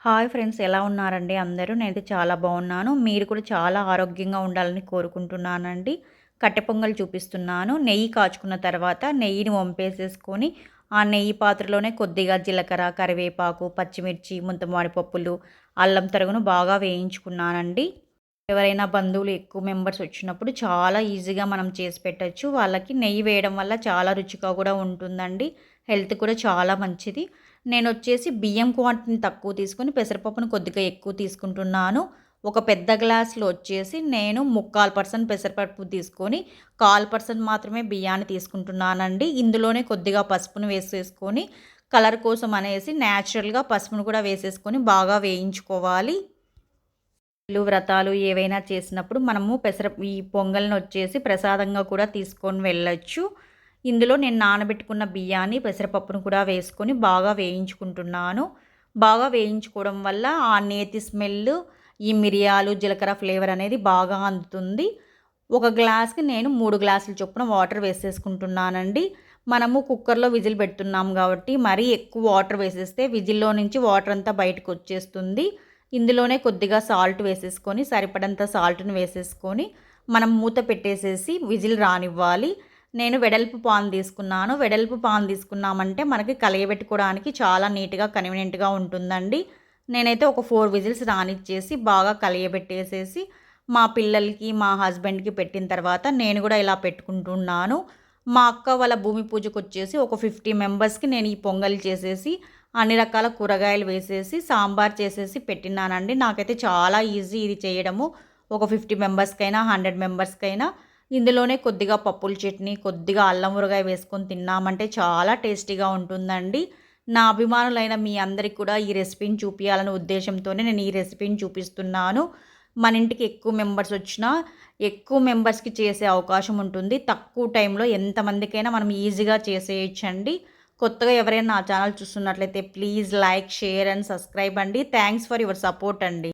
Hi friends, ఎలా ఉన్నారండి అందరూ? నేనైతే చాలా బాగున్నాను. మీరు కూడా చాలా ఆరోగ్యంగా ఉండాలని కోరుకుంటున్నానండి. కట్టె పొంగల్ చూపిస్తున్నాను. నెయ్యి కాచుకున్న తర్వాత నెయ్యిని వంపేసేసుకొని ఆ నెయ్యి పాత్రలోనే కొద్దిగా జీలకర్ర, కరివేపాకు, పచ్చిమిర్చి, ముంతమాడి పప్పులు, అల్లం తరుగును బాగా వేయించుకున్నానండి. ఎవరైనా బంధువులు ఎక్కువ మెంబర్స్ వచ్చినప్పుడు చాలా ఈజీగా మనం చేసి పెట్టచ్చు. వాళ్ళకి నెయ్యి వేయడం వల్ల చాలా రుచిగా కూడా ఉంటుందండి. హెల్త్ కూడా చాలా మంచిది. నేనొచ్చేసి బియ్యం క్వాంటిటీని తక్కువ తీసుకొని పెసరపప్పును కొద్దిగా ఎక్కువ తీసుకుంటున్నాను. ఒక పెద్ద గ్లాస్‌లో వచ్చేసి నేను 3/4% పెసరపప్పు తీసుకొని, 1/4% మాత్రమే బియ్యాన్ని తీసుకుంటున్నానండి. ఇందులోనే కొద్దిగా పసుపును వేసేసుకొని, కలర్ కోసం అనేసి నేచురల్‌గా పసుపును కూడా వేసేసుకొని బాగా వేయించుకోవాలి. వ్రతాలు ఏవైనా చేసినప్పుడు మనము ఈ పొంగల్‌నొచ్చేసి ప్రసాదంగా కూడా తీసుకొని వెళ్ళొచ్చు. ఇందులో నేను నానబెట్టుకున్న బియ్యాన్ని, పెసరపప్పును కూడా వేసుకొని బాగా వేయించుకుంటున్నాను. బాగా వేయించుకోవడం వల్ల ఆ నేతి స్మెల్, ఈ మిరియాలు, జీలకర్ర ఫ్లేవర్ అనేది బాగా అందుతుంది. ఒక గ్లాస్‌కి నేను 3 గ్లాసుల చొప్పున వాటర్ వేసేసుకుంటున్నానండి. మనము కుక్కర్‌లో విజిల్ పెడుతున్నాం కాబట్టి మరీ ఎక్కువ వాటర్ వేసేస్తే విజిల్‌లో నుంచి వాటర్ అంతా బయటకొచ్చేస్తుంది. ఇందులోనే కొద్దిగా సాల్ట్ వేసేసుకొని, సరిపడంత సాల్ట్‌ని వేసేసుకొని, మనం మూత పెట్టేసేసి విజిల్ రానివ్వాలి. నేను వెడల్పు పాన్ తీసుకున్నాను. వెడల్పు పాన్ తీసుకున్నామంటే మనకి కలయబెట్టుకోవడానికి చాలా నీట్‌గా, కన్వీనియంట్‌గా ఉంటుందండి. నేనైతే ఒక 4 విజిల్స్ రానిచ్చేసి, బాగా కలియబెట్టేసేసి, మా పిల్లలకి, మా హస్బెండ్‌కి పెట్టిన తర్వాత నేను కూడా ఇలా పెట్టుకుంటున్నాను. మా అక్క వాళ్ళ భూమి పూజకొచ్చేసి ఒక 50 మెంబర్స్‌కి నేను ఈ పొంగల్ చేసేసి, అన్ని రకాల కూరగాయలు వేసేసి, సాంబార్ చేసేసి పెట్టినానండి. నాకైతే చాలా ఈజీ ఇది చేయడము. ఒక 50 మెంబర్స్‌కైనా, 100 మెంబర్స్‌కైనా ఇందులోనే కొద్దిగా పప్పుల చట్నీ, కొద్దిగా అల్లం ఊరగాయ వేసుకొని తిన్నామంటే చాలా టేస్టీగా ఉంటుందండి. నా అభిమానులైన మీ అందరికి కూడా ఈ రెసిపీని చూపియాలనే ఉద్దేశంతోనే నేను ఈ రెసిపీని చూపిస్తున్నాను. మన ఇంటికి ఎక్కువ మెంబర్స్ వచ్చినా, ఎక్కువ మెంబర్స్‌కి చేసే అవకాశం ఉంటుంది. తక్కువ టైంలో ఎంతమందికైనా మనం ఈజీగా చేసేయొచ్చండి. కొత్తగా ఎవరైనా నా ఛానల్ చూస్తున్నట్లయితే please like, share and subscribe అండి. థ్యాంక్స్ ఫర్ యువర్ సపోర్ట్ అండి.